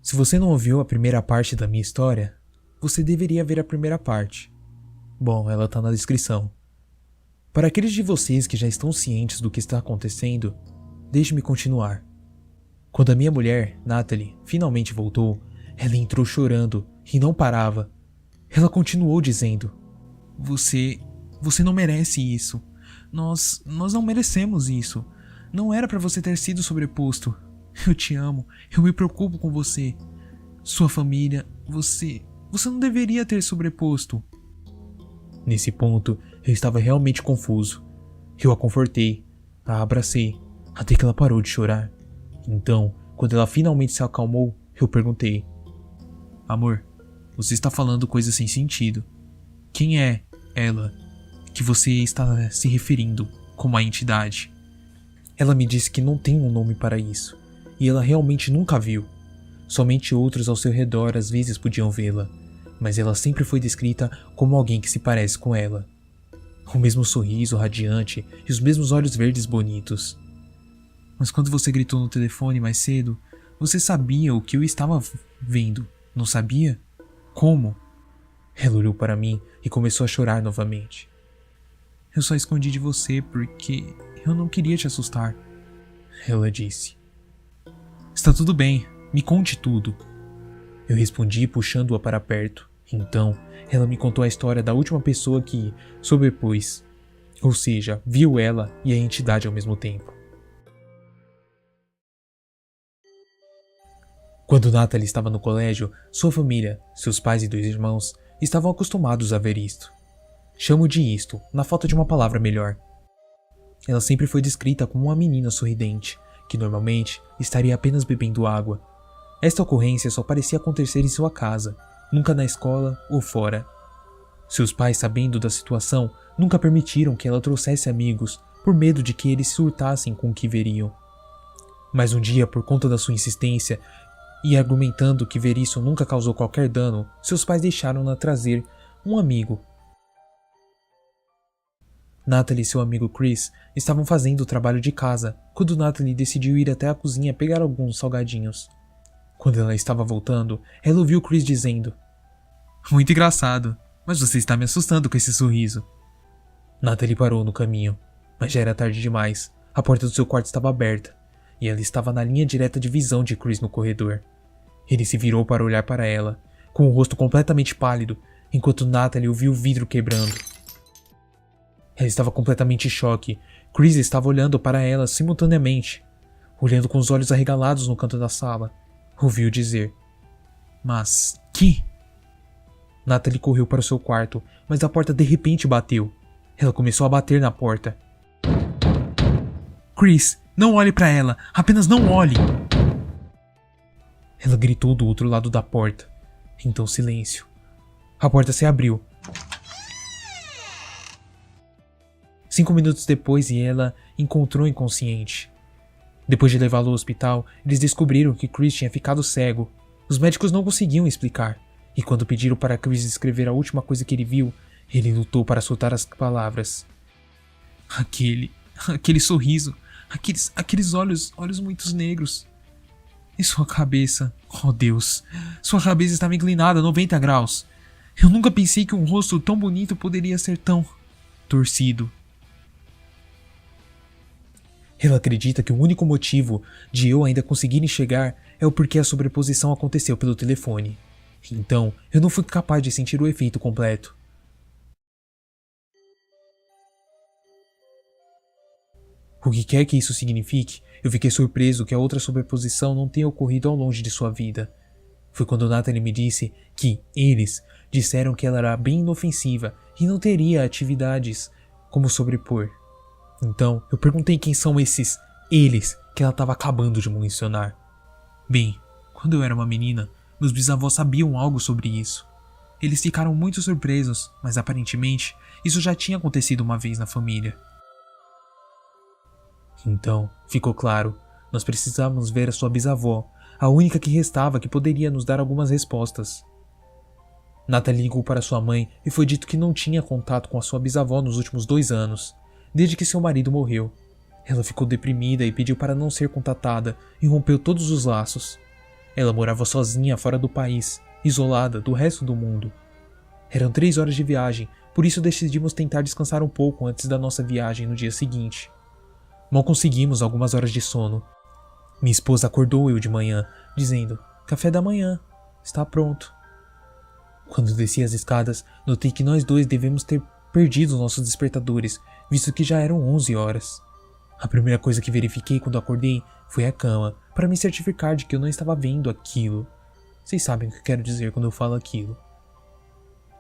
Se você não ouviu a primeira parte da minha história, você deveria ver a primeira parte. Bom, ela tá na descrição. Para aqueles de vocês que já estão cientes do que está acontecendo, deixe-me continuar. Quando a minha mulher, Natalie, finalmente voltou, ela entrou chorando e não parava. Ela continuou dizendo: Você não merece isso. Nós não merecemos isso. Não era para você ter sido sobreposto. Eu te amo, eu me preocupo com você. Sua família, você não deveria ter sobreposto. Nesse ponto, eu estava realmente confuso. Eu a confortei, a abracei, até que ela parou de chorar. Então, quando ela finalmente se acalmou, eu perguntei: Amor, você está falando coisas sem sentido. Quem é ela que você está se referindo como a entidade? Ela me disse que não tem um nome para isso, e ela realmente nunca viu. Somente outros ao seu redor às vezes podiam vê-la, mas ela sempre foi descrita como alguém que se parece com ela. O mesmo sorriso radiante e os mesmos olhos verdes bonitos. Mas quando você gritou no telefone mais cedo, você sabia o que eu estava vendo, não sabia? Como? Ela olhou para mim e começou a chorar novamente. Eu só escondi de você porque eu não queria te assustar, ela disse. Está tudo bem, me conte tudo. Eu respondi puxando-a para perto. Então, ela me contou a história da última pessoa que sobrepôs, ou seja, viu ela e a entidade ao mesmo tempo. Quando Natalie estava no colégio, sua família, seus pais e 2 irmãos, estavam acostumados a ver isto. Chamo de isto, na falta de uma palavra melhor. Ela sempre foi descrita como uma menina sorridente, que normalmente estaria apenas bebendo água. Esta ocorrência só parecia acontecer em sua casa, nunca na escola ou fora. Seus pais, sabendo da situação, nunca permitiram que ela trouxesse amigos, por medo de que eles surtassem com o que veriam. Mas um dia, por conta da sua insistência, e argumentando que ver isso nunca causou qualquer dano, seus pais deixaram-na trazer um amigo. Natalie e seu amigo Chris estavam fazendo o trabalho de casa, quando Natalie decidiu ir até a cozinha pegar alguns salgadinhos. Quando ela estava voltando, ela ouviu Chris dizendo: Muito engraçado, mas você está me assustando com esse sorriso. Natalie parou no caminho, mas já era tarde demais. A porta do seu quarto estava aberta, e ela estava na linha direta de visão de Chris no corredor. Ele se virou para olhar para ela, com o rosto completamente pálido, enquanto Natalie ouviu o vidro quebrando. Ela estava completamente em choque. Chris estava olhando para ela simultaneamente, olhando com os olhos arregalados no canto da sala. Ouviu dizer: Mas que? Natalie correu para o seu quarto, mas a porta de repente bateu. Ela começou a bater na porta. Chris, não olhe para ela, apenas não olhe! Ela gritou do outro lado da porta. Então silêncio. A porta se abriu. 5 minutos depois e ela encontrou inconsciente. Depois de levá-lo ao hospital, eles descobriram que Chris tinha ficado cego. Os médicos não conseguiam explicar, e quando pediram para Chris escrever a última coisa que ele viu, ele lutou para soltar as palavras. Aquele sorriso, aqueles olhos muito negros. E sua cabeça, oh Deus, sua cabeça estava inclinada a 90 graus. Eu nunca pensei que um rosto tão bonito poderia ser tão torcido. Ela acredita que o único motivo de eu ainda conseguir enxergar é o porquê a sobreposição aconteceu pelo telefone. Então, eu não fui capaz de sentir o efeito completo. O que quer que isso signifique, eu fiquei surpreso que a outra sobreposição não tenha ocorrido ao longe de sua vida. Foi quando Natalie me disse que eles disseram que ela era bem inofensiva e não teria atividades como sobrepor. Então, eu perguntei quem são esses eles que ela estava acabando de mencionar. Bem, quando eu era uma menina, meus bisavós sabiam algo sobre isso. Eles ficaram muito surpresos, mas aparentemente isso já tinha acontecido uma vez na família. Então, ficou claro, nós precisávamos ver a sua bisavó, a única que restava que poderia nos dar algumas respostas. Natalie ligou para sua mãe e foi dito que não tinha contato com a sua bisavó nos últimos 2 anos, desde que seu marido morreu. Ela ficou deprimida e pediu para não ser contatada e rompeu todos os laços. Ela morava sozinha fora do país, isolada do resto do mundo. Eram 3 horas de viagem, por isso decidimos tentar descansar um pouco antes da nossa viagem no dia seguinte. Mal conseguimos algumas horas de sono. Minha esposa acordou eu de manhã, dizendo: "Café da manhã, está pronto." Quando desci as escadas, notei que nós dois devemos ter perdido nossos despertadores, visto que já eram 11 horas. A primeira coisa que verifiquei quando acordei foi a cama, para me certificar de que eu não estava vendo aquilo. Vocês sabem o que eu quero dizer quando eu falo aquilo.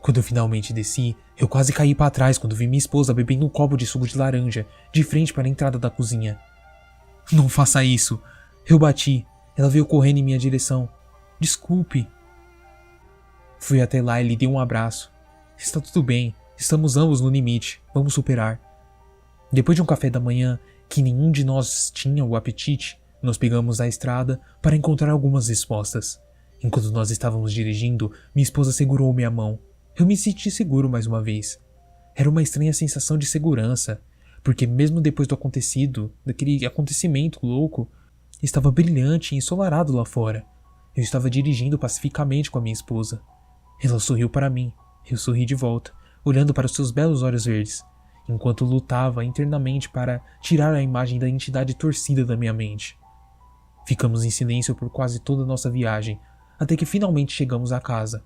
Quando eu finalmente desci, eu quase caí para trás quando vi minha esposa bebendo um copo de suco de laranja, de frente para a entrada da cozinha. "Não faça isso!" Eu bati. Ela veio correndo em minha direção. "Desculpe." Fui até lá e lhe dei um abraço. "Está tudo bem. Estamos ambos no limite. Vamos superar." Depois de um café da manhã, que nenhum de nós tinha o apetite, nós pegamos a estrada para encontrar algumas respostas. Enquanto nós estávamos dirigindo, minha esposa segurou minha mão. Eu me senti seguro mais uma vez. Era uma estranha sensação de segurança, porque mesmo depois daquele acontecimento louco, estava brilhante e ensolarado lá fora. Eu estava dirigindo pacificamente com a minha esposa. Ela sorriu para mim, eu sorri de volta, olhando para os seus belos olhos verdes, enquanto lutava internamente para tirar a imagem da entidade torcida da minha mente. Ficamos em silêncio por quase toda a nossa viagem, até que finalmente chegamos à casa.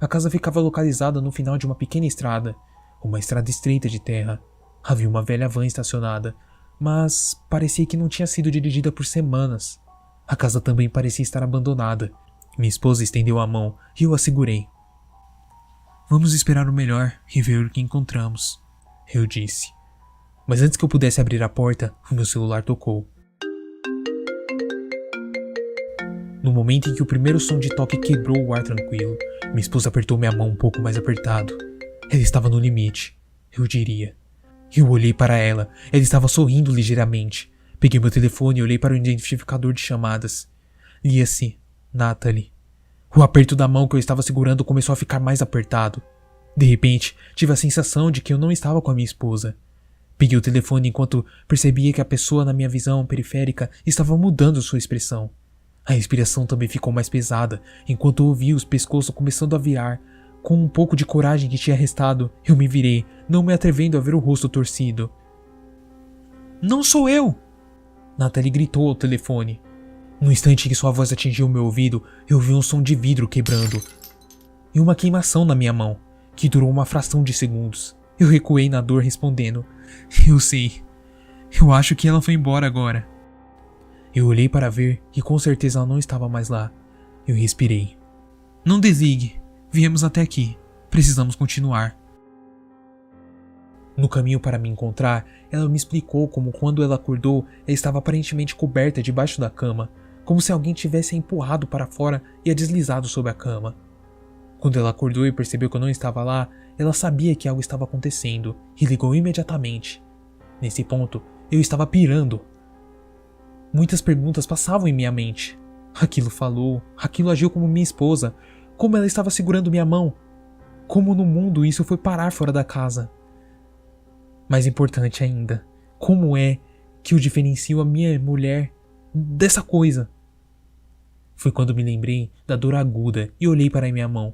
A casa ficava localizada no final de uma pequena estrada, uma estrada estreita de terra. Havia uma velha van estacionada, mas parecia que não tinha sido dirigida por semanas. A casa também parecia estar abandonada. Minha esposa estendeu a mão e eu a segurei. "Vamos esperar o melhor e ver o que encontramos", eu disse. Mas antes que eu pudesse abrir a porta, o meu celular tocou. No momento em que o primeiro som de toque quebrou o ar tranquilo, minha esposa apertou minha mão um pouco mais apertado. Ela estava no limite, eu diria. Eu olhei para ela, ela estava sorrindo ligeiramente. Peguei meu telefone e olhei para o identificador de chamadas. Lia-se Natalie. O aperto da mão que eu estava segurando começou a ficar mais apertado. De repente, tive a sensação de que eu não estava com a minha esposa. Peguei o telefone enquanto percebia que a pessoa na minha visão periférica estava mudando sua expressão. A respiração também ficou mais pesada, enquanto ouvi os pescoços começando a virar. Com um pouco de coragem que tinha restado, eu me virei, não me atrevendo a ver o rosto torcido. "Não sou eu!" Natalie gritou ao telefone. No instante em que sua voz atingiu meu ouvido, eu vi um som de vidro quebrando e uma queimação na minha mão, que durou uma fração de segundos. Eu recuei na dor respondendo: "Eu sei. Eu acho que ela foi embora agora." Eu olhei para ver e com certeza ela não estava mais lá. Eu respirei. "Não desligue. Viemos até aqui. Precisamos continuar." No caminho para me encontrar, ela me explicou como quando ela acordou, ela estava aparentemente coberta debaixo da cama, como se alguém tivesse a empurrado para fora e a deslizado sobre a cama. Quando ela acordou e percebeu que eu não estava lá, ela sabia que algo estava acontecendo e ligou imediatamente. Nesse ponto, eu estava pirando. Muitas perguntas passavam em minha mente. Aquilo falou, aquilo agiu como minha esposa, como ela estava segurando minha mão, como no mundo isso foi parar fora da casa. Mais importante ainda, como é que eu diferencio a minha mulher dessa coisa? Foi quando me lembrei da dor aguda e olhei para a minha mão.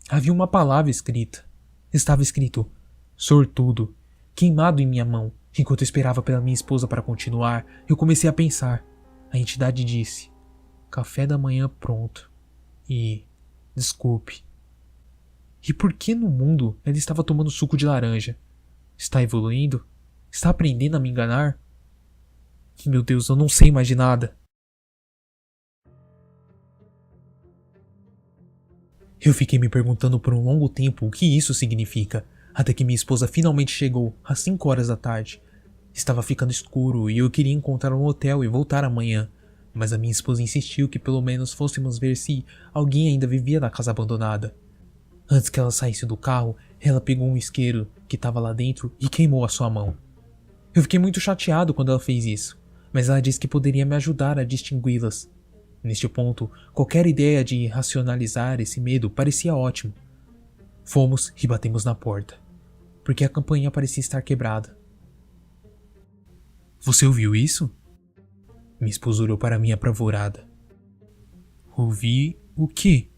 Havia uma palavra escrita. Estava escrito "sortudo", queimado em minha mão. Enquanto eu esperava pela minha esposa para continuar, eu comecei a pensar. A entidade disse: "Café da manhã pronto. E desculpe." E por que no mundo ela estava tomando suco de laranja? Está evoluindo? Está aprendendo a me enganar? Meu Deus, eu não sei mais de nada. Eu fiquei me perguntando por um longo tempo o que isso significa, até que minha esposa finalmente chegou, às 5 horas da tarde. Estava ficando escuro e eu queria encontrar um hotel e voltar amanhã, mas a minha esposa insistiu que pelo menos fôssemos ver se alguém ainda vivia na casa abandonada. Antes que ela saísse do carro, ela pegou um isqueiro que estava lá dentro e queimou a sua mão. Eu fiquei muito chateado quando ela fez isso, mas ela disse que poderia me ajudar a distingui-las. Neste ponto, qualquer ideia de racionalizar esse medo parecia ótimo. Fomos e batemos na porta, porque a campainha parecia estar quebrada. "Você ouviu isso?" Minha esposa olhou para mim apavorada. Ouvi o quê?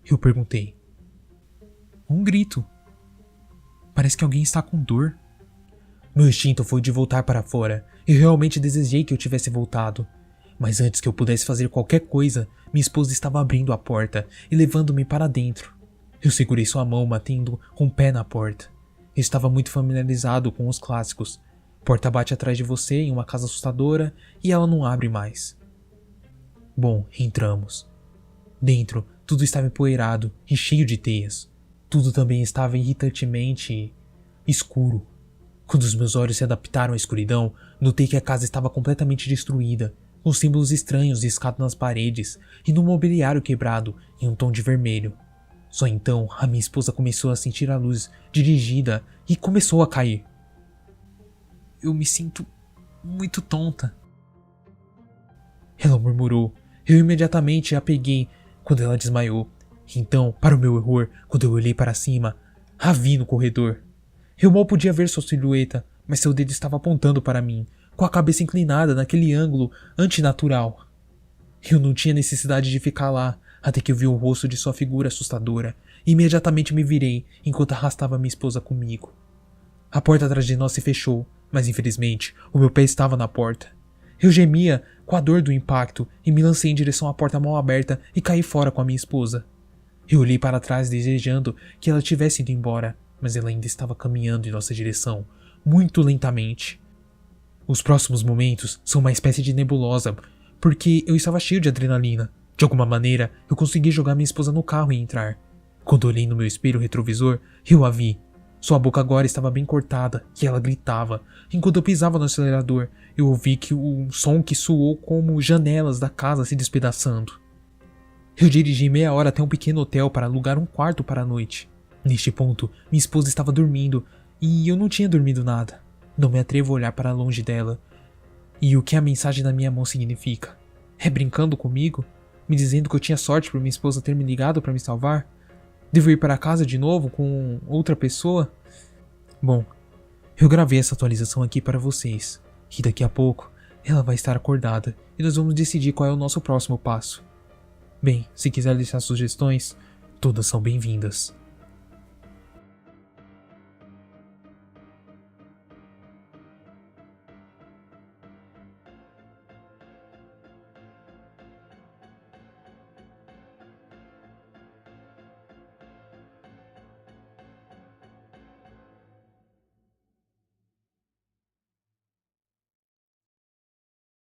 Eu perguntei. Um grito. Parece que alguém está com dor. Meu instinto foi de voltar para fora. Eu realmente desejei que eu tivesse voltado. Mas antes que eu pudesse fazer qualquer coisa, minha esposa estava abrindo a porta e levando-me para dentro. Eu segurei sua mão, batendo com o pé na porta. Eu estava muito familiarizado com os clássicos. Porta bate atrás de você em uma casa assustadora e ela não abre mais. Bom, entramos. Dentro, tudo estava empoeirado e cheio de teias. Tudo também estava irritantemente escuro. Quando os meus olhos se adaptaram à escuridão, notei que a casa estava completamente destruída, com símbolos estranhos riscados nas paredes e no mobiliário quebrado em um tom de vermelho. Só então a minha esposa começou a sentir a luz dirigida e começou a cair. Eu me sinto muito tonta. Ela murmurou. Eu imediatamente a peguei quando ela desmaiou. Então, para o meu horror, quando eu olhei para cima, a vi no corredor. Eu mal podia ver sua silhueta, mas seu dedo estava apontando para mim, com a cabeça inclinada naquele ângulo antinatural. Eu não tinha necessidade de ficar lá, até que eu vi o rosto de sua figura assustadora, e imediatamente me virei, enquanto arrastava minha esposa comigo. A porta atrás de nós se fechou, mas infelizmente, o meu pé estava na porta. Eu gemia com a dor do impacto e me lancei em direção à porta mal aberta e caí fora com a minha esposa. Eu olhei para trás desejando que ela tivesse ido embora, mas ela ainda estava caminhando em nossa direção, muito lentamente. Os próximos momentos são uma espécie de nebulosa, porque eu estava cheio de adrenalina. De alguma maneira, eu consegui jogar minha esposa no carro e entrar. Quando olhei no meu espelho retrovisor, eu a vi. Sua boca agora estava bem cortada e ela gritava. Enquanto eu pisava no acelerador, eu ouvi um som que soou como janelas da casa se despedaçando. Eu dirigi meia hora até um pequeno hotel para alugar um quarto para a noite. Neste ponto, minha esposa estava dormindo e eu não tinha dormido nada. Não me atrevo a olhar para longe dela. E o que a mensagem na minha mão significa? É brincando comigo? Me dizendo que eu tinha sorte por minha esposa ter me ligado para me salvar? Devo ir para casa de novo com outra pessoa? Bom, eu gravei essa atualização aqui para vocês. E daqui a pouco, ela vai estar acordada e nós vamos decidir qual é o nosso próximo passo. Bem, se quiser deixar sugestões, todas são bem-vindas.